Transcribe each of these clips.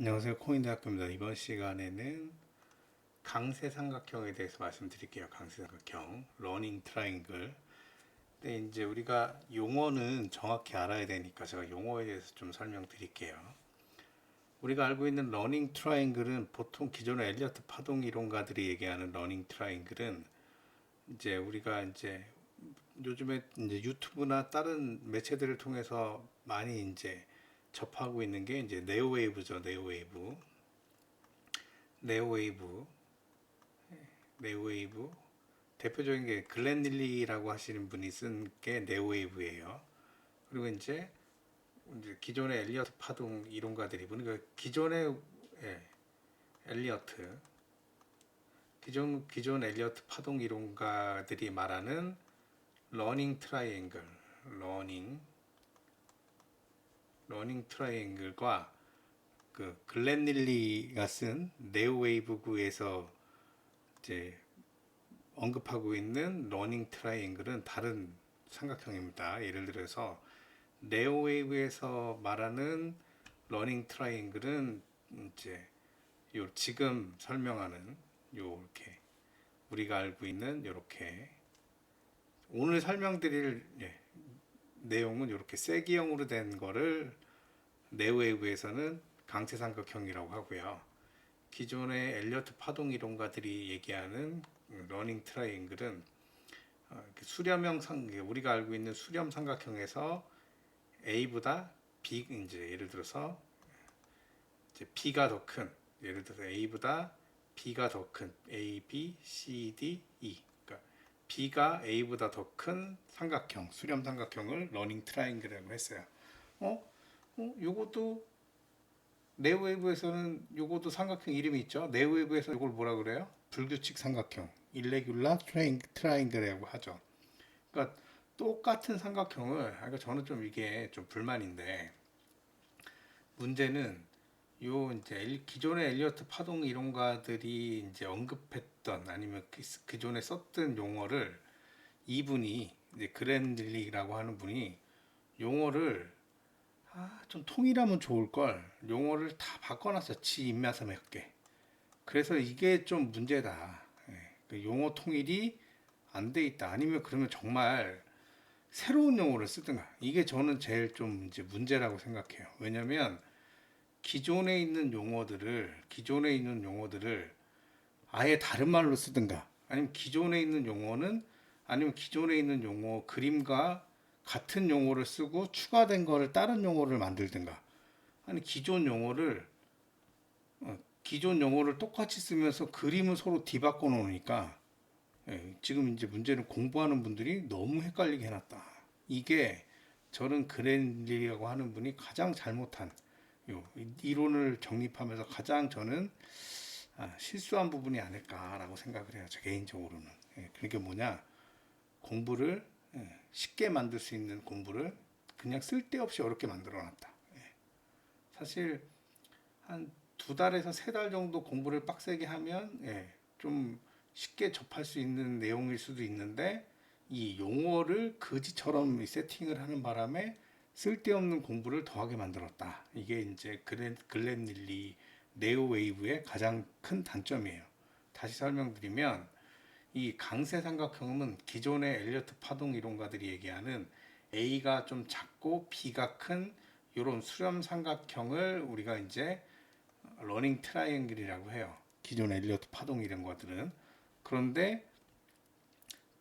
안녕하세요. 코인대학교입니다. 이번 시간에는 강세삼각형에 대해서 말씀드릴게요. 강세삼각형, 러닝 트라이앵글. 근데 이제 우리가 용어는 정확히 알아야 되니까 제가 용어에 대해서 좀 설명드릴게요. 우리가 알고 있는 러닝 트라이앵글은 보통 기존의 엘리어트 파동 이론가들이 얘기하는 러닝 트라이앵글은 이제 우리가 이제 요즘에 이제 유튜브나 다른 매체들을 통해서 많이 이제 접하고 있는 게 이제 네오웨이브죠. 네오웨이브, 네오웨이브. 대표적인 게 글렌 릴리라고 하시는 분이 쓴 게 네오웨이브예요. 그리고 이제 기존의 엘리어트 파동 이론가들이 그러니까 기존의 예, 엘리어트 기존 엘리어트 파동 이론가들이 말하는 러닝 트라이앵글, 러닝 러닝 트라이앵글과 그 글렌 릴리가 쓴 네오웨이브구에서 이제 언급하고 있는 러닝 트라이앵글은 다른 삼각형입니다. 예를 들어서 네오웨이브에서 말하는 러닝 트라이앵글은 이제 요 지금 설명하는 요렇게 우리가 알고 있는 요렇게 오늘 설명드릴 내용은 이렇게 세기형으로 된 거를 네오웨이브에서는 강체삼각형이라고 하고요. 기존의 엘리어트 파동 이론가들이 얘기하는 러닝 트라이앵글은 수렴형 우리가 알고 있는 수렴 삼각형에서 A보다 B 이제 예를 들어서 이제 B가 더 큰 예를 들어서 A보다 B가 더 큰 A, B, C, D, E 그러니까 B가 A보다 더 큰 삼각형 수렴 삼각형을 러닝 트라이앵글이라고 했어요. 요것도 네오웨이브에서는 요것도 삼각형 이름이 있죠. 네오웨이브에서 이걸 뭐라 그래요? 불규칙 삼각형, 일레귤라 트라이앵글이라고 하죠. 그러니까 똑같은 삼각형을, 그러니까 저는 좀 이게 좀 불만인데 문제는 요 이제 기존의 엘리어트 파동 이론가들이 이제 언급했던 아니면 기존에 썼던 용어를 이분이 이제 그랜들리라고 하는 분이 용어를 좀 통일하면 좋을 걸 용어를 다 바꿔놨어. 지 입맛에 맞게. 그래서 이게 좀 문제다. 그 용어 통일이 안 돼 있다. 아니면 그러면 정말 새로운 용어를 쓰든가. 이게 저는 제일 좀 이제 문제라고 생각해요. 왜냐면 기존에 있는 용어들을 아예 다른 말로 쓰든가. 아니면 기존에 있는 용어 그림과 같은 용어를 쓰고 추가된 거를 다른 용어를 만들든가. 아니 기존 용어를 똑같이 쓰면서 그림을 서로 뒤바꿔 놓으니까 지금 이제 문제는 공부하는 분들이 너무 헷갈리게 해놨다. 이게 저는 그랜리라고 하는 분이 가장 잘못한 이론을 정립하면서 가장 저는 실수한 부분이 아닐까라고 생각을 해요. 저 개인적으로는. 그게 뭐냐? 공부를 쉽게 만들 수 있는 공부를 그냥 쓸데없이 어렵게 만들어 놨다. 사실 한 2달에서 3달 정도 공부를 빡세게 하면 좀 쉽게 접할 수 있는 내용일 수도 있는데 이 용어를 거지처럼 세팅을 하는 바람에 쓸데없는 공부를 더하게 만들었다. 이게 이제 글렌 릴리 네오웨이브의 가장 큰 단점이에요. 다시 설명드리면 이 강세 삼각형은 기존의 엘리어트 파동 이론가들이 얘기하는 A가 좀 작고 B가 큰 이런 수렴 삼각형을 우리가 이제 러닝 트라이앵글이라고 해요. 기존 엘리어트 파동 이론가들은. 그런데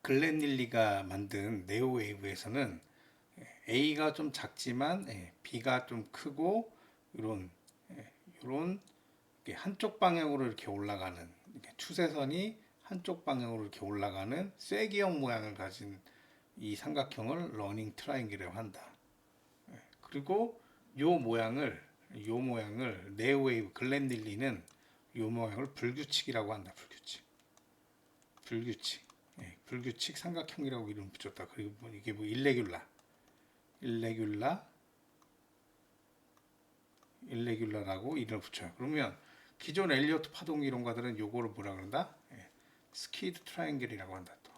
글렌 릴리가 만든 네오웨이브에서는 A가 좀 작지만 B가 좀 크고 이런 이런 한쪽 방향으로 이렇게 올라가는 추세선이 한쪽 방향으로 이렇게 올라가는 쐐기형 모양을 가진 이 삼각형을 러닝 트라이앵글이라고 한다. 그리고 요 모양을 네오웨이브 글렌 릴리는 요 모양을 불규칙이라고 한다. 불규칙 삼각형이라고 이름 붙였다. 그리고 이게 뭐 일레귤라라고 이름을 붙여요. 그러면 기존 엘리어트 파동 이론가들은 요거를 뭐라 그런다? 스키드 트라이앵글이라고 한다. 또.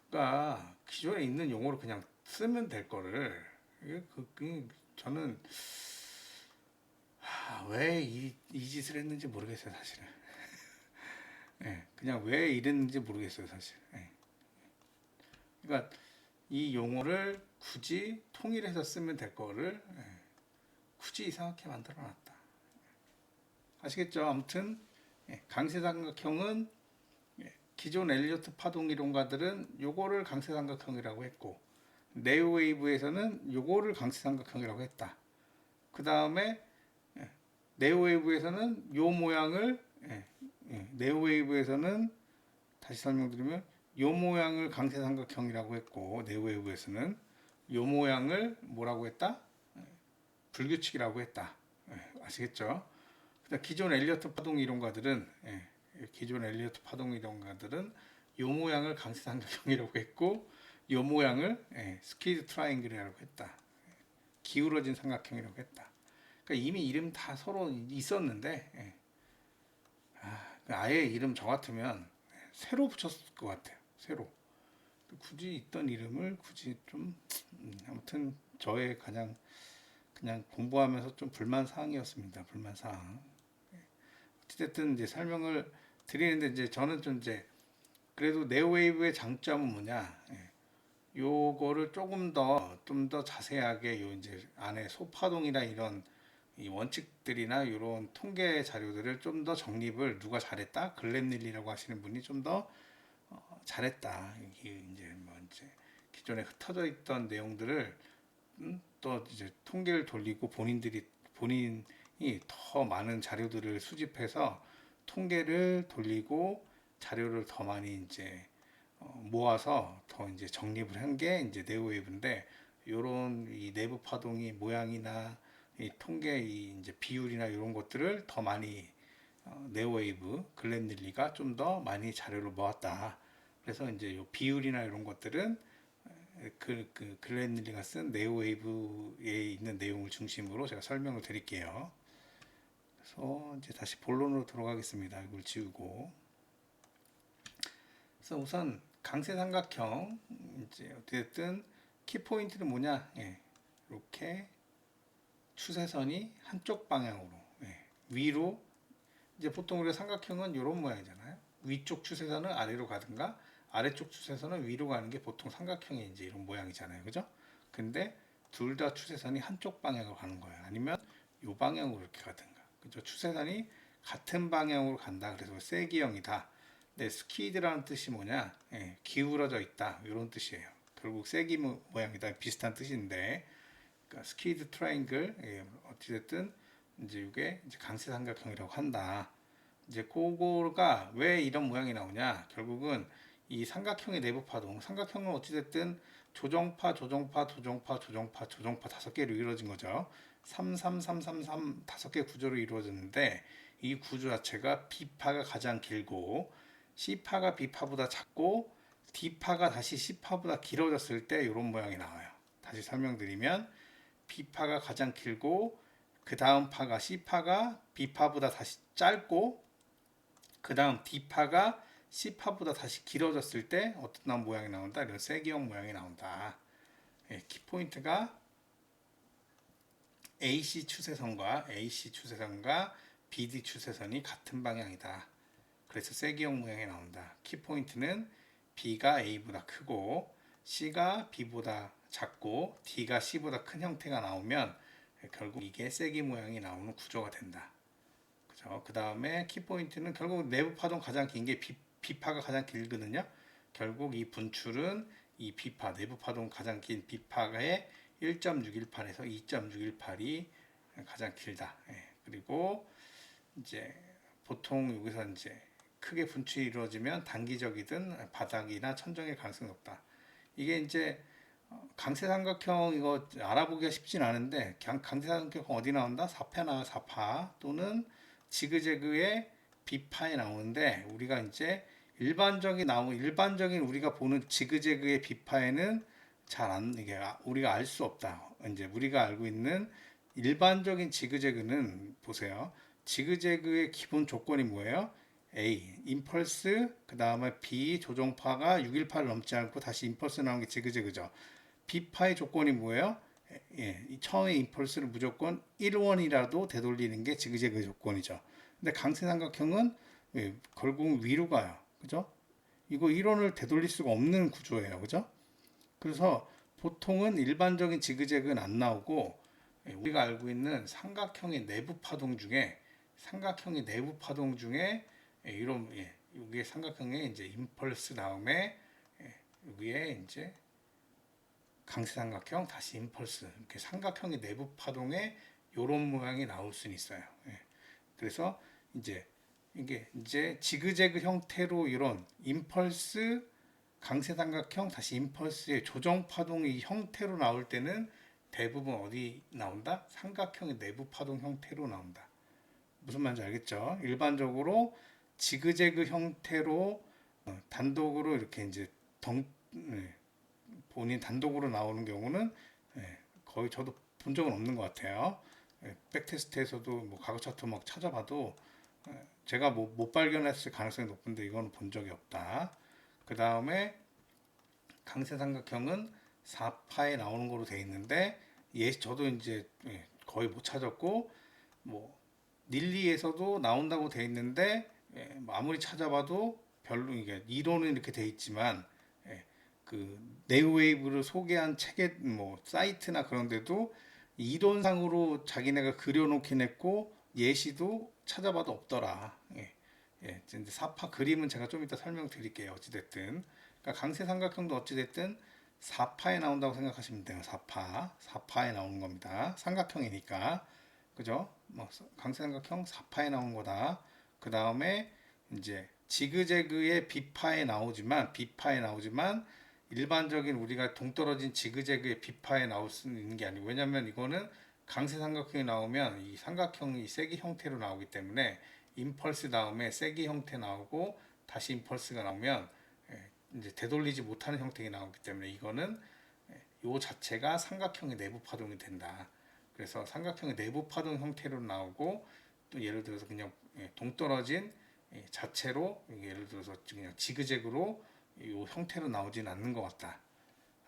그러니까 기존에 있는 용어를 그냥 쓰면 될 거를 저는 왜 이 짓을 했는지 모르겠어요, 사실은. 예, 그냥 왜 이랬는지 모르겠어요, 사실. 예. 그러니까 이 용어를 굳이 통일해서 쓰면 될 거를 굳이 이상하게 만들어 놨다. 아시겠죠? 아무튼 강세삼각형은 기존 엘리어트 파동 이론가들은 요거를 강세삼각형이라고 했고 네오웨이브에서는 요거를 강세삼각형이라고 했다. 그 다음에 네오웨이브에서는 요 모양을 네오웨이브에서는 다시 설명드리면 요 모양을 강세삼각형이라고 했고 네오웨이브에서는 요 모양을 뭐라고 했다? 불규칙이라고 했다. 아시겠죠? 기존 엘리어트 파동 이론가들은 기존 엘리어트 파동 이론가들은 요 모양을 강세삼각형이라고 했고 요 모양을 스퀴드 트라이앵글이라고 했다. 기울어진 삼각형이라고 했다. 그러니까 이미 이름 다 서로 있었는데 아예 이름 저 같으면 새로 붙였을 것 같아요. 새로. 굳이 있던 이름을 굳이 좀 아무튼 저의 그냥 공부하면서 좀 불만 사항이었습니다. 불만 사항. 어쨌든 이제 설명을 드리는데 이제 저는 좀 이제 그래도 네오웨이브의 장점은 뭐냐? 요거를 좀 더 자세하게 요 이제 안에 소파동이나 이런 이 원칙들이나 이런 통계 자료들을 좀 더 정립을 누가 잘했다? 글렌 릴리라고 하시는 분이 좀 더 잘했다. 이게 이제 뭐 이제 기존에 흩어져 있던 내용들을 또 이제 통계를 돌리고 본인이 더 많은 자료들을 수집해서 통계를 돌리고 자료를 더 많이 이제 모아서 더 이제 정립을 한 게 이제 네오웨이브인데 요런 이 내부 파동이 모양이나 이 통계 이 이제 비율이나 이런 것들을 더 많이 네오웨이브 글렌 릴리가 좀 더 많이 자료를 모았다. 그래서 이제 요 비율이나 이런 것들은 그 글렌 릴리가 쓴 네오웨이브에 있는 내용을 중심으로 제가 설명을 드릴게요. 그래서 이제 다시 본론으로 들어가겠습니다. 이걸 지우고. 그래서 우선 강세삼각형 이제 어쨌든 키포인트는 뭐냐? 이렇게 추세선이 한쪽 방향으로 위로 이제 보통 우리가 삼각형은 이런 모양이잖아요. 위쪽 추세선은 아래로 가든가 아래쪽 추세선은 위로 가는 게 보통 삼각형의 이제 이런 모양이잖아요. 그죠? 근데 둘 다 추세선이 한쪽 방향으로 가는 거예요. 아니면 이 방향으로 이렇게 가든가. 그죠? 추세선이 같은 방향으로 간다. 그래서 세기형이다. 네, 스키드라는 뜻이 뭐냐? 기울어져 있다. 이런 뜻이에요. 결국 세기 모양이다. 비슷한 뜻인데, 그러니까 스키드 트라이앵글, 어찌됐든 이제 이게 이제 강세삼각형이라고 한다. 이제 그거가 왜 이런 모양이 나오냐? 결국은 이 삼각형의 내부 파동, 삼각형은 어찌됐든 조정파 다섯 개로 이루어진 거죠. 3, 3, 3, 3, 3 다섯 개 구조로 이루어졌는데 이 구조 자체가 B파가 가장 길고 C파가 B파보다 작고 D파가 다시 C파보다 길어졌을 때 이런 모양이 나와요. 다시 설명드리면 B파가 가장 길고 그 다음 파가 C파가 B파보다 다시 짧고 그 다음 D파가 C파보다 다시 길어졌을 때 어떤 모양이 나온다? 이런 세기형 모양이 나온다. 키포인트가 AC 추세선과 BD 추세선이 같은 방향이다. 그래서 세기형 모양이 나온다. 키포인트는 B가 A보다 크고 C가 B보다 작고 D가 C보다 큰 형태가 나오면 결국 이게 세기 모양이 나오는 구조가 된다. 그죠? 그 다음에 키포인트는 결국 내부 파동 가장 긴 게 B파가 가장 길거든요. 결국 이 분출은 이 B파, 내부 파동 가장 긴 B파의 1.618에서 2.618이 가장 길다. 그리고 이제 보통 여기서 이제 크게 분출이 이루어지면 단기적이든 바닥이나 천정일 가능성이 높다. 이게 이제 강세삼각형 이거 알아보기가 쉽진 않은데 강세삼각형 어디 나온다? 4파 또는 지그재그의 B파에 나오는데 우리가 이제 일반적인 우리가 보는 지그재그의 B파에는 이게 우리가 알 수 없다. 이제 우리가 알고 있는 일반적인 지그재그는 보세요. 지그재그의 기본 조건이 뭐예요? A, 임펄스, 그 다음에 B, 조정파가 618을 넘지 않고 다시 임펄스 나오는 게 지그재그죠. B파의 조건이 뭐예요? 이 처음에 임펄스를 무조건 1원이라도 되돌리는 게 지그재그 조건이죠. 근데 강세삼각형은 결국 위로 가요. 그죠? 이거 1원을 되돌릴 수가 없는 구조예요. 그죠? 그래서 보통은 일반적인 지그재그는 안 나오고 우리가 알고 있는 삼각형의 내부 파동 중에 이런 여기에 삼각형에 이제 임펄스 다음에 여기에 이제 강세삼각형 다시 임펄스 이렇게 삼각형의 내부 파동에 이런 모양이 나올 수는 있어요. 그래서 이제 이게 이제 지그재그 형태로 이런 임펄스 강세삼각형 다시 임펄스의 조정 파동이 형태로 나올 때는 대부분 어디 나온다? 삼각형의 내부 파동 형태로 나온다. 무슨 말인지 알겠죠? 일반적으로 지그재그 형태로 단독으로 이렇게 이제 본인 단독으로 나오는 경우는 거의 저도 본 적은 없는 것 같아요. 백테스트에서도 뭐 과거 차트 막 찾아봐도 제가 뭐 못 발견했을 가능성이 높은데 이거는 본 적이 없다. 그 다음에 강세삼각형은 4파에 나오는 거로 돼 있는데 저도 이제 거의 못 찾았고 뭐 닐리에서도 나온다고 돼 있는데 뭐 아무리 찾아봐도 별로 이게 이론은 이렇게 돼 있지만 그 네오웨이브를 소개한 책의 뭐 사이트나 그런 데도 이론상으로 자기네가 그려놓긴 했고 예시도 찾아봐도 없더라. 근데 사파 그림은 제가 좀 이따 설명드릴게요. 어찌됐든 그러니까 강세삼각형도 어찌됐든 4파에 나온다고 생각하시면 돼요. 4파에 나오는 겁니다. 삼각형이니까 그죠? 뭐 강세삼각형 4파에 나온 거다. 그 다음에 이제 지그재그의 B파에 나오지만 일반적인 우리가 동떨어진 지그재그의 B파에 나올 수는 있는 게 아니고 왜냐면 이거는 강세삼각형이 나오면 이 삼각형이 세기 형태로 나오기 때문에 임펄스 다음에 세기 형태 나오고 다시 임펄스가 나오면 이제 되돌리지 못하는 형태가 나오기 때문에 이거는 요 자체가 삼각형의 내부 파동이 된다. 그래서 삼각형의 내부 파동 형태로 나오고 또 예를 들어서 그냥 동떨어진 자체로 예를 들어서 그냥 지그재그로 이 형태로 나오진 않는 것 같다.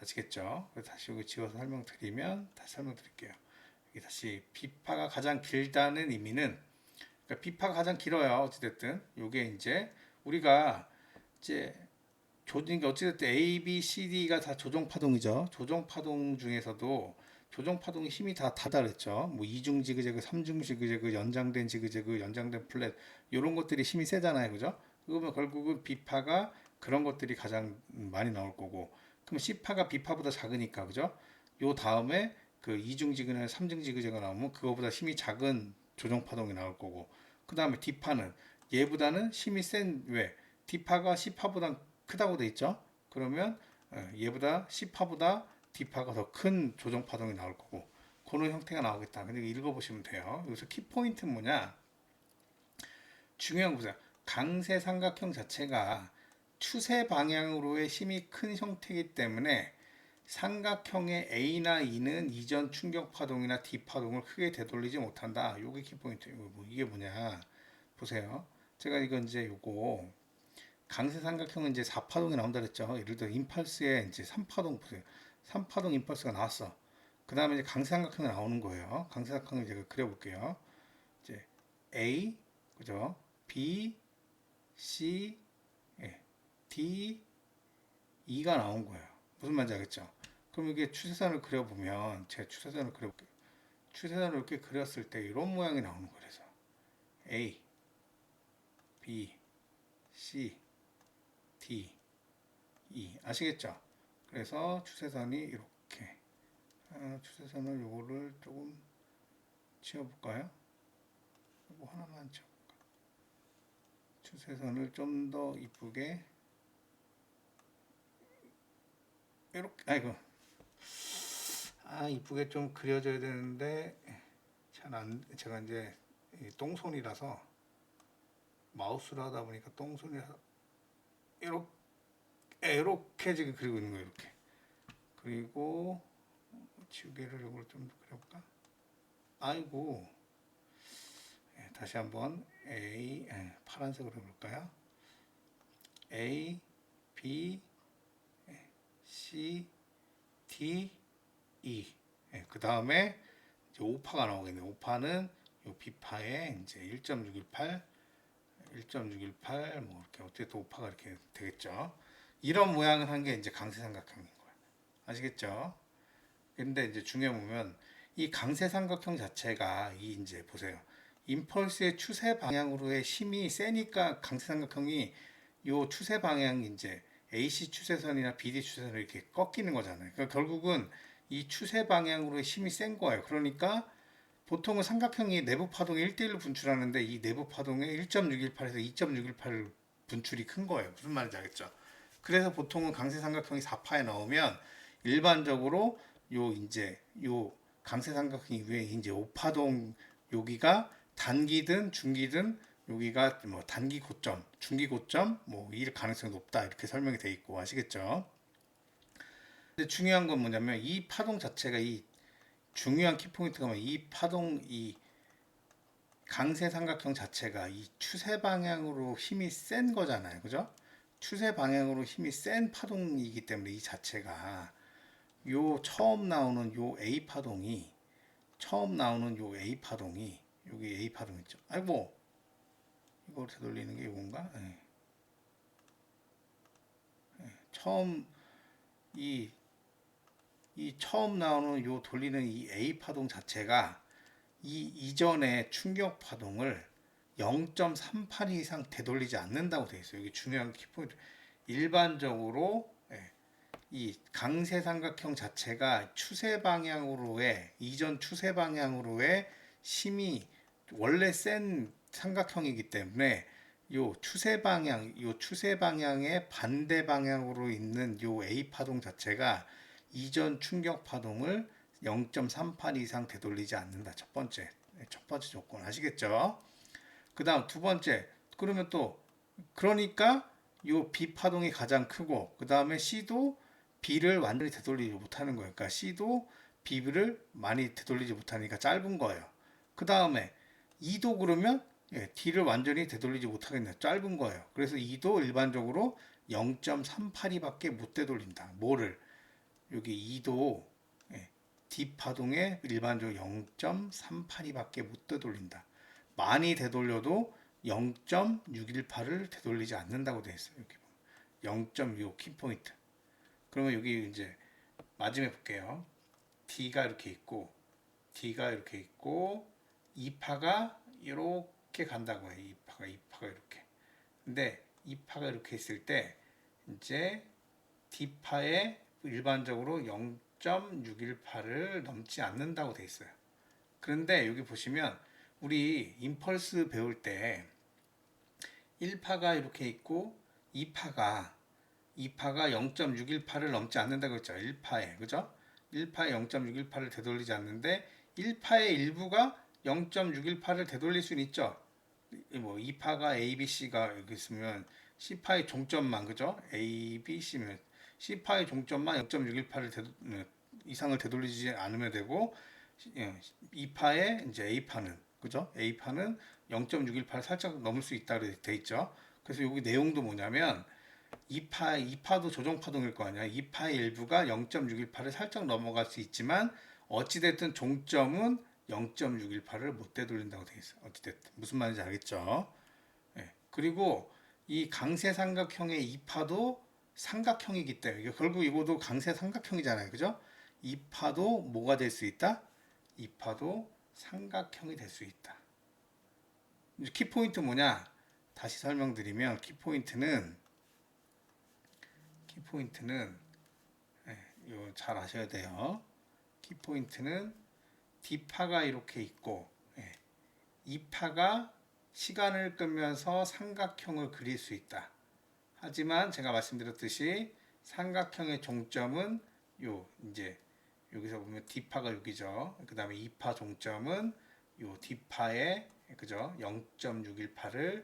아시겠죠? 다시 여기 지워서 설명드리면 다시 설명드릴게요. 여기 다시 B파가 가장 길다는 의미는 그러니까 B파가 가장 길어요. 어찌됐든 이게 이제 우리가 이제 그러니까 어찌됐든 A, B, C, D가 다 조정 파동이죠. 조정 파동 중에서도 조정 파동의 힘이 다 다르겠죠. 뭐 이중 지그재그, 삼중 지그재그, 연장된 지그재그, 연장된 플랫 이런 것들이 힘이 세잖아요, 그죠? 그러면 결국은 B파가 그런 것들이 가장 많이 나올 거고, 그럼 C파가 B파보다 작으니까, 그죠? 요 다음에 그 이중 지그나 삼중 지그재가 나오면 그거보다 힘이 작은 조정 파동이 나올 거고, 그 다음에 D파는 얘보다는 힘이 센 왜? D파가 C파보다 크다고 돼 있죠? 그러면 얘보다 C파보다 D파가 더 큰 조정 파동이 나올 거고 그런 형태가 나오겠다. 근데 읽어보시면 돼요. 여기서 키포인트는 뭐냐? 중요한 거 보세요. 강세 삼각형 자체가 추세 방향으로의 힘이 큰 형태이기 때문에 삼각형의 A나 E는 이전 충격 파동이나 D 파동을 크게 되돌리지 못한다. 요게 키포인트. 이게 뭐냐? 보세요. 제가 이건 이제 요거 강세 삼각형은 이제 4파동이 나온다 그랬죠. 예를 들어 임펄스에 이제 3파동 보세요. 3파동 임펄스가 나왔어. 그 다음에 이제 강세 삼각형이 나오는 거예요. 강세 삼각형을 제가 그려볼게요. 이제 A, 그죠? B, C, D, E가 나온 거예요. 무슨 말인지 알겠죠? 그럼 이게 추세선을 그려보면 제가 추세선을 그려볼게요. 추세선을 이렇게 그렸을 때 이런 모양이 나오는 거예요. 그래서 A, B, C, D, E 아시겠죠? 그래서 추세선이 이렇게 추세선을 요거를 조금 치워볼까요? 뭐 하나만 치워볼까? 추세선을 좀 더 이쁘게 이렇게 이쁘게 좀 그려줘야 되는데 잘 안 제가 이제 똥손이라서 마우스로 하다 보니까 똥손이라서 이렇게 지금 그리고 있는 거예요. 이렇게 그리고 지우개를 이걸 좀 그려볼까? 아이고 다시 한번 파란색으로 해볼까요? A, B, C, D, E 그 다음에 이제 오파가 나오겠네요. 오파는 요 B파에 이제 1.618, 1.618 뭐 이렇게 어떻게 또 오파가 이렇게 되겠죠. 이런 모양을 한 게 이제 강세삼각형인 거예요. 아시겠죠? 근데 이제 중요한 보면 이 강세삼각형 자체가 이 이제 보세요. 임펄스의 추세 방향으로의 힘이 세니까 강세삼각형이 요 추세 방향 이제 AC 추세선이나 BD 추세선을 이렇게 꺾이는 거잖아요. 그러니까 결국은 이 추세 방향으로의 힘이 센 거예요. 그러니까 보통은 삼각형이 내부 파동이 1대1로 분출하는데 이 내부 파동의 1.618에서 2.618 분출이 큰 거예요. 무슨 말인지 알겠죠? 그래서 보통은 강세 삼각형이 4파에 나오면 일반적으로 요 이제 요 강세 삼각형 위에 이제 5파동 여기가 단기든 중기든 여기가 뭐 단기 고점, 중기 고점 뭐일 가능성이 높다 이렇게 설명이 돼 있고 아시겠죠? 근데 중요한 건 뭐냐면 이 파동 자체가 이 중요한 키포인트가 이 파동 이 강세 삼각형 자체가 이 추세 방향으로 힘이 센 거잖아요. 그죠? 추세 방향으로 힘이 센 파동이기 때문에 이 자체가 요 처음 나오는 요 A 파동이 여기 A 파동 있죠. 아이고 이걸 되돌리는 게 이건가? 네. 처음 이 처음 나오는 요 돌리는 이 A 파동 자체가 이 이전의 충격 파동을 0.38 이상 되돌리지 않는다고 되어 있어요. 여기 중요한 키포인트. 일반적으로 이 강세 삼각형 자체가 추세 방향으로의 이전 추세 방향으로의 힘이 원래 센 삼각형이기 때문에 요 추세 방향의 반대 방향으로 있는 요 A 파동 자체가 이전 충격 파동을 0.38 이상 되돌리지 않는다. 첫 번째 조건 아시겠죠? 그 다음 두 번째, 그러면 또 그러니까 요 B 파동이 가장 크고 그 다음에 C도 B를 완전히 되돌리지 못하는 거예요. 그러니까 C도 B를 많이 되돌리지 못하니까 짧은 거예요. 그 다음에 E도 그러면 D를 완전히 되돌리지 못하겠네요. 짧은 거예요. 그래서 E도 일반적으로 0.38이밖에 못 되돌린다. 뭐를? 여기 E도 D 파동에 일반적으로 0.38이밖에 못 되돌린다. 많이 되돌려도 0.618을 되돌리지 않는다고 되어 있어요. 여기 0.6 키포인트. 그러면 여기 이제 마지막에 볼게요. D가 이렇게 있고 D가 이렇게 있고 2파가 이렇게 간다고 해요. 2파가 이렇게. 근데 2파가 이렇게 있을 때 이제 D파에 일반적으로 0.618을 넘지 않는다고 돼 있어요. 그런데 여기 보시면 우리 임펄스 배울 때 1파가 이렇게 있고 2파가 0.618을 넘지 않는다고 했죠. 1파에. 그죠? 1파에 0.618을 되돌리지 않는데 1파의 일부가 0.618을 되돌릴 수는 있죠. 뭐 2파가 A, B, C가 여기 있으면 C파의 종점만 그죠? A, B, C면 C파의 종점만 0.618을 이상을 되돌리지 않으면 되고 2파의 이제 A파는 그죠? A파는 0.618 살짝 넘을 수 있다 돼 있죠. 그래서 여기 내용도 뭐냐면 2파도 조정파동일 거 아니야. 2파의 일부가 0.618을 살짝 넘어갈 수 있지만 어찌됐든 종점은 0.618을 못 되돌린다고 되어 있어요. 어찌됐든 무슨 말인지 알겠죠? 그리고 이 강세 삼각형의 2파도 삼각형이기 때문에 결국 이것도 강세 삼각형이잖아요. 그죠? 2파도 뭐가 될 수 있다? 2파도 삼각형이 될 수 있다. 키포인트 뭐냐? 다시 설명드리면 키포인트는 이거 잘 아셔야 돼요. 키포인트는 D파가 이렇게 있고 2파가 시간을 끄면서 삼각형을 그릴 수 있다. 하지만 제가 말씀드렸듯이 삼각형의 종점은 이제 여기서 보면 D파가 여기죠. 그 다음에 2파 종점은 요 D파에 그죠? 0.618을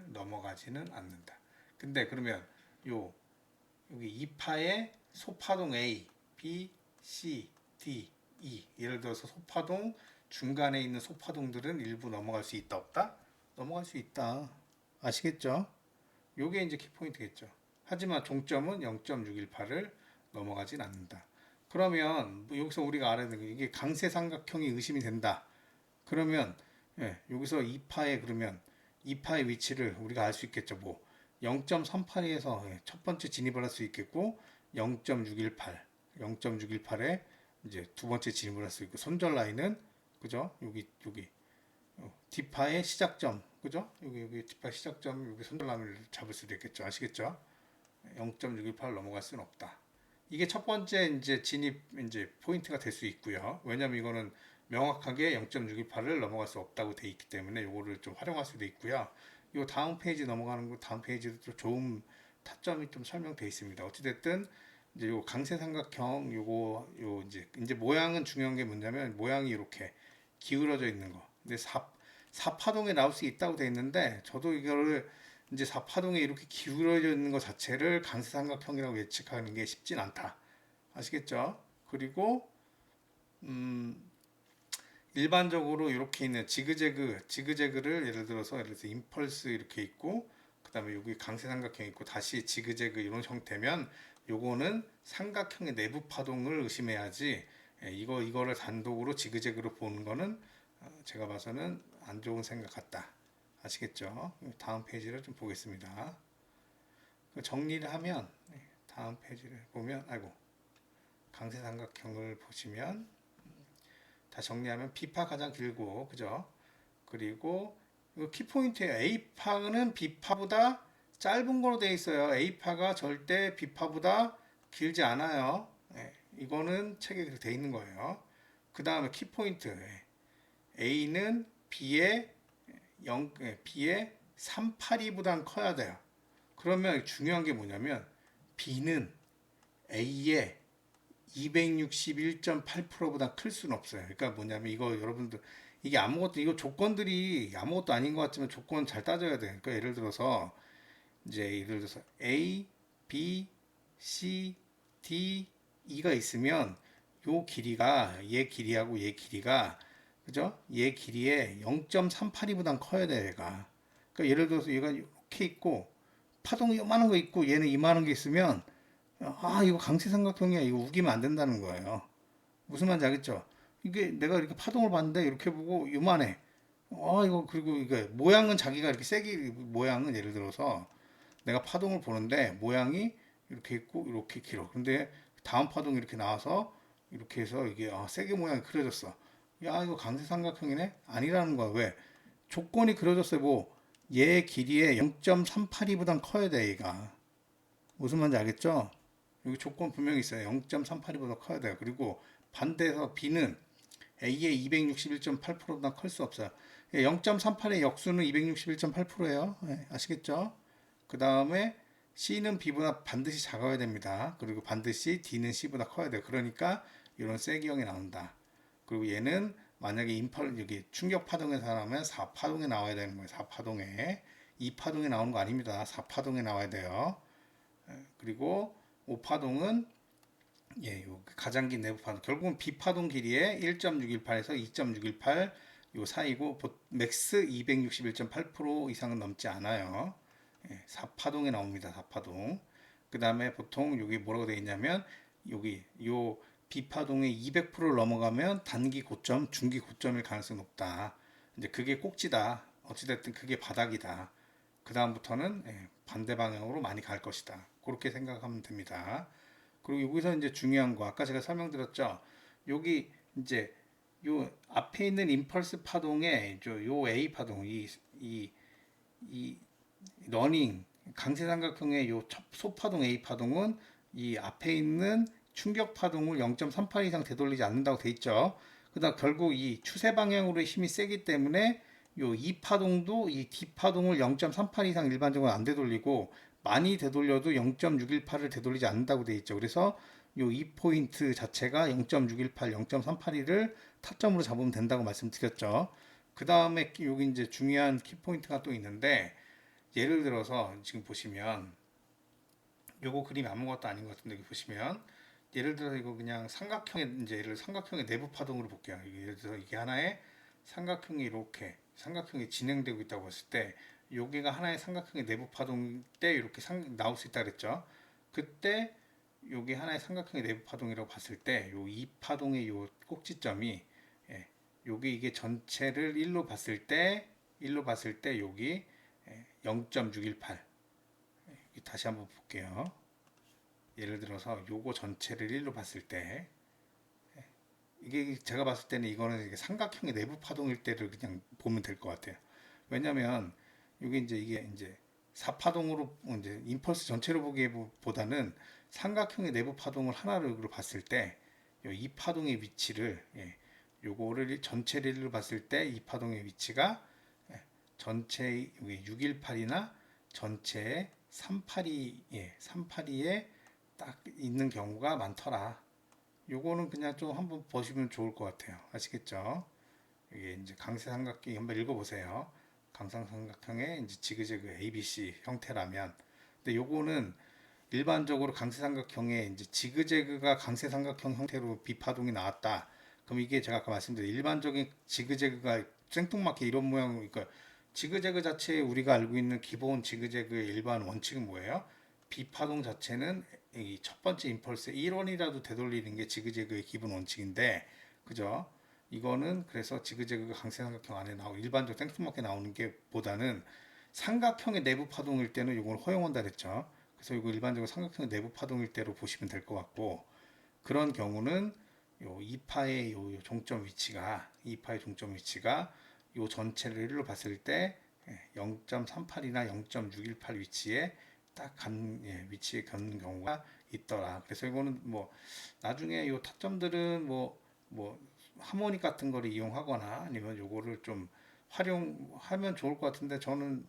넘어가지는 않는다. 근데 그러면 여기 2파의 소파동 A, B, C, D, E 예를 들어서 소파동 중간에 있는 소파동들은 일부 넘어갈 수 있다 없다? 넘어갈 수 있다. 아시겠죠? 요게 이제 키포인트겠죠. 하지만 종점은 0.618을 넘어가진 않는다. 그러면 뭐 여기서 우리가 알아야 되는 게 이게 강세 삼각형이 의심이 된다. 그러면 여기서 2파의 그러면 2파의 위치를 우리가 알 수 있겠죠. 뭐 0.382에서 첫 번째 진입을 할 수 있겠고 0.618, 0.618에 이제 두 번째 진입을 할 수 있고 손절 라인은 그죠? 여기 D파의 시작점 그죠? 여기 D파 시작점 여기 손절 라인을 잡을 수도 있겠죠. 아시겠죠? 0.618 넘어갈 수는 없다. 이게 첫 번째 이제 진입 이제 포인트가 될 수 있고요. 왜냐면 이거는 명확하게 0.618을 넘어갈 수 없다고 돼 있기 때문에 이거를 좀 활용할 수도 있고요. 이 다음 페이지 넘어가는 거 다음 페이지도 또 좋은 타점이 좀 설명돼 있습니다. 어찌됐든 이제 요 강세 삼각형 요 이제 모양은 중요한 게 뭐냐면 모양이 이렇게 기울어져 있는 거. 근데 사파동에 나올 수 있다고 돼 있는데 저도 이거를 이제 사파동에 이렇게 기울어져 있는 것 자체를 강세 삼각형이라고 예측하는 게 쉽진 않다. 아시겠죠? 그리고 일반적으로 이렇게 있는 지그재그를 예를 들어서 임펄스 이렇게 있고 그다음에 여기 강세 삼각형 있고 다시 지그재그 이런 형태면 요거는 삼각형의 내부 파동을 의심해야지 이거를 단독으로 지그재그로 보는 거는 제가 봐서는 안 좋은 생각 같다. 아시겠죠? 다음 페이지를 좀 보겠습니다. 정리를 하면 다음 페이지를 보면 강세 삼각형을 보시면 다 정리하면 B파 가장 길고 그죠? 그리고 키포인트예요. A파는 B파보다 짧은 거로 되어 있어요. A파가 절대 B파보다 길지 않아요. 이거는 책에 되어 있는 거예요. 그 다음에 키포인트 A는 B의 382보단 커야 돼요. 그러면 중요한 게 뭐냐면 B는 A의 261.8%보다 클 수는 없어요. 그러니까 뭐냐면 이거 여러분들 이게 이거 조건들이 아무것도 아닌 것 같지만 조건 잘 따져야 돼요. 그러니까 예를 들어서 A, B, C, D, E가 있으면 요 길이가 얘 길이하고 얘 길이가 그죠? 얘 길이의 0.382보단 커야 돼 얘가. 그러니까 예를 들어서 얘가 이렇게 있고 파동이 요만한 거 있고 얘는 이만한 게 있으면 이거 강세 삼각형이야. 이거 우기면 안 된다는 거예요. 무슨 말인지 알겠죠? 이게 내가 이렇게 파동을 봤는데 이렇게 보고 요만해. 이거 그리고 이게 모양은 자기가 이렇게 모양은 예를 들어서 내가 파동을 보는데 모양이 이렇게 있고 이렇게 길어. 근데 다음 파동이 이렇게 나와서 이렇게 해서 이게 세게 모양이 그려졌어. 야, 이거 강세 삼각형이네? 아니라는 거야. 왜? 조건이 그려졌어요. 뭐, 얘 길이의 0.382보단 커야 돼, 얘가. 무슨 말인지 알겠죠? 여기 조건 분명히 있어요. 0.382보다 커야 돼요. 그리고 반대해서 B는 A의 261.8%보다 클 수 없어요. 0.38의 역수는 261.8%예요. 아시겠죠? 그 다음에 C는 B보다 반드시 작아야 됩니다. 그리고 반드시 D는 C보다 커야 돼요. 그러니까 이런 세기형이 나온다. 그리고 얘는 만약에 여기 충격 파동에서 나오면 4파동에 나와야 되는 거예요. 4파동에. 2파동에 나오는 거 아닙니다. 4파동에 나와야 돼요. 그리고 5파동은 요 가장 긴 내부 파동. 결국은 B파동 길이의 1.618에서 2.618 요 사이고 맥스 261.8% 이상은 넘지 않아요. 4파동에 나옵니다. 4파동. 그 다음에 보통 여기 뭐라고 되어 있냐면 여기 요 B파동의 200%를 넘어가면 단기 고점, 중기 고점일 가능성이 높다. 이제 그게 꼭지다. 어찌됐든 그게 바닥이다. 그 다음부터는 반대 방향으로 많이 갈 것이다. 그렇게 생각하면 됩니다. 그리고 여기서 이제 중요한 거 아까 제가 설명드렸죠. 여기 이제 요 앞에 있는 임펄스 파동에 요 A 파동 이 러닝 강세 삼각형의 요 소파동 A 파동은 이 앞에 있는 충격 파동을 0.38 이상 되돌리지 않는다고 돼 있죠. 그다음 결국 이 추세 방향으로의 힘이 세기 때문에 요 E 파동도 이 D 파동을 0.38 이상 일반적으로 안 되돌리고 많이 되돌려도 0.618을 되돌리지 않는다고 돼 있죠. 그래서 요 E 포인트 자체가 0.618, 0.382를 타점으로 잡으면 된다고 말씀드렸죠. 그 다음에 여기 이제 중요한 키 포인트가 또 있는데 예를 들어서 지금 보시면 요거 그림이 아무것도 아닌 것 같은데 여기 보시면 예를 들어서 이거 그냥 삼각형의 내부 파동으로 볼게요. 예를 들어서 이게 하나의 삼각형이 진행되고 있다고 했을 때 여기가 하나의 삼각형의 내부 파동 때 이렇게 나올 수 있다 그랬죠. 그때 요게 하나의 삼각형의 내부 파동이라고 봤을 때 요 이 파동의 요 꼭지점이 예, 요게 이게 전체를 1로 봤을 때 여기 0.618 다시 한번 볼게요. 예를 들어서 요거 전체를 1로 봤을 때 이게 제가 봤을 때는 이거는 이게 삼각형의 내부 파동일 때를 그냥 보면 될 것 같아요. 왜냐면 이게 이제 4파동으로 이제 임펄스 전체로 보기보다는 삼각형의 내부 파동을 하나로 봤을 때 이 파동의 위치를 요거를 전체를 1로 봤을 때 이 파동의 위치가 전체 618이나 전체 382에 딱 있는 경우가 많더라. 요거는 그냥 좀 한번 보시면 좋을 것 같아요. 아시겠죠? 이게 이제 강세삼각형이 한번 읽어보세요. 강상삼각형의 이제 지그재그 ABC 형태라면, 근데 요거는 일반적으로 강세삼각형의 이제 지그재그가 강세삼각형 형태로 비파동이 나왔다. 그럼 이게 제가 아까 말씀드린 일반적인 지그재그가 생뚱맞게 이런 모양, 그러니까 지그재그 자체에 우리가 알고 있는 기본 지그재그의 일반 원칙은 뭐예요? 비파동 자체는 이 첫 번째 임펄스 1원이라도 되돌리는 게 지그재그의 기본 원칙인데, 그죠? 이거는 그래서 지그재그가 강세삼각형 안에 나오고 일반적 생뚱맞게 나오는 게 보다는 삼각형의 내부 파동일 때는 이걸 허용한다 그랬죠. 그래서 이거 일반적으로 삼각형의 내부 파동일 때로 보시면 될 것 같고, 그런 경우는 요 2파의 요 종점 위치가 요 전체를 1로 봤을 때 0.38이나 0.618 위치에 위치에 갖는 경우가 있더라. 그래서 이거는 뭐 나중에 요 타점들은 뭐 하모닉 같은 거를 이용하거나 아니면 요거를 좀 활용하면 좋을 것 같은데 저는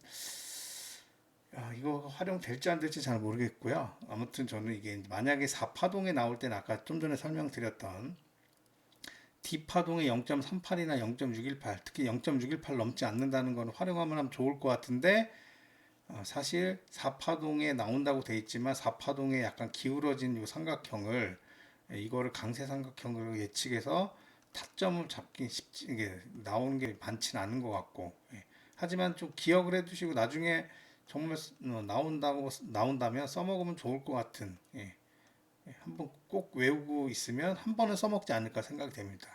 이거 활용될지 안 될지 잘 모르겠고요. 아무튼 저는 이게 만약에 4파동에 나올 때는 아까 좀 전에 설명드렸던 D파동의 0.38이나 0.618 특히 0.618 넘지 않는다는 건 활용하면 좋을 것 같은데 사실 4파동에 나온다고 돼 있지만 4파동에 약간 기울어진 이 삼각형을 이거를 강세 삼각형으로 예측해서 타점을 잡기 쉽지 이게 나오는 게 많지는 않은 것 같고 하지만 좀 기억을 해두시고 나중에 정말 나온다면 써먹으면 좋을 것 같은 한번 꼭 외우고 있으면 한 번은 써먹지 않을까 생각이 됩니다.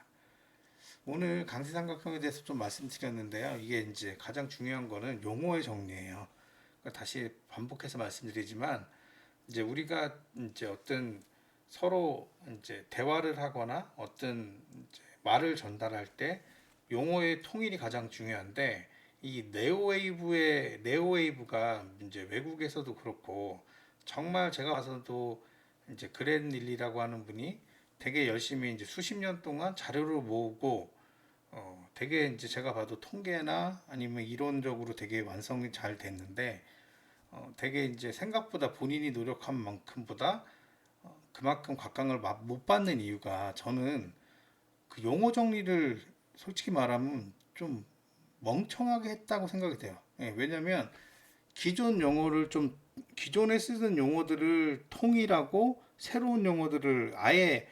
오늘 강세삼각형에 대해서 좀 말씀드렸는데요. 이게 이제 가장 중요한 거는 용어의 정리예요. 그러니까 다시 반복해서 말씀드리지만 이제 우리가 이제 어떤 서로 이제 대화를 하거나 어떤 이제 말을 전달할 때 용어의 통일이 가장 중요한데 이 네오웨이브가 이제 외국에서도 그렇고 정말 제가 봐서도 이제 그랜 릴리라고 하는 분이 되게 열심히 이제 수십 년 동안 자료를 모으고 되게 이제 제가 봐도 통계나 아니면 이론적으로 되게 완성이 잘 됐는데 되게 이제 생각보다 본인이 노력한 만큼보다 그만큼 각광을 못 받는 이유가 저는 그 용어 정리를 솔직히 말하면 좀 멍청하게 했다고 생각이 돼요. 왜냐면 기존에 쓰던 용어들을 통일하고 새로운 용어들을 아예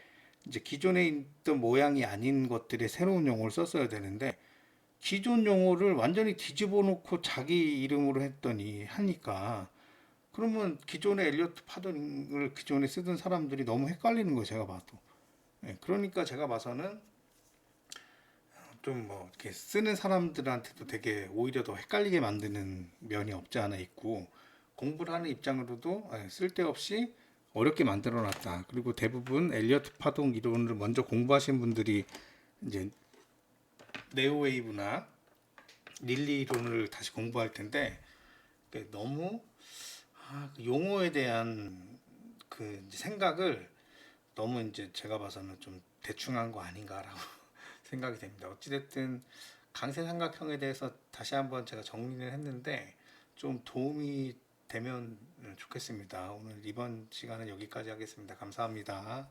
이제 기존에 있던 모양이 아닌 것들의 새로운 용어를 썼어야 되는데 기존 용어를 완전히 뒤집어 놓고 자기 이름으로 하니까 그러면 기존의 엘리어트 파동을 기존에 쓰던 사람들이 너무 헷갈리는 거예요, 제가 봐도. 그러니까 제가 봐서는 좀 뭐 이렇게 쓰는 사람들한테도 되게 오히려 더 헷갈리게 만드는 면이 없지 않아 있고 공부를 하는 입장으로도 쓸데없이 어렵게 만들어 놨다. 그리고 대부분 엘리어트 파동 이론을 먼저 공부하신 분들이 이제 네오웨이브나 릴리 이론을 다시 공부할 텐데 너무 그 용어에 대한 그 생각을 너무 이제 제가 봐서는 좀 대충한 거 아닌가라고 생각이 됩니다. 어찌됐든 강세삼각형에 대해서 다시 한번 제가 정리를 했는데 좀 도움이 되면 좋겠습니다. 오늘 이번 시간은 여기까지 하겠습니다. 감사합니다.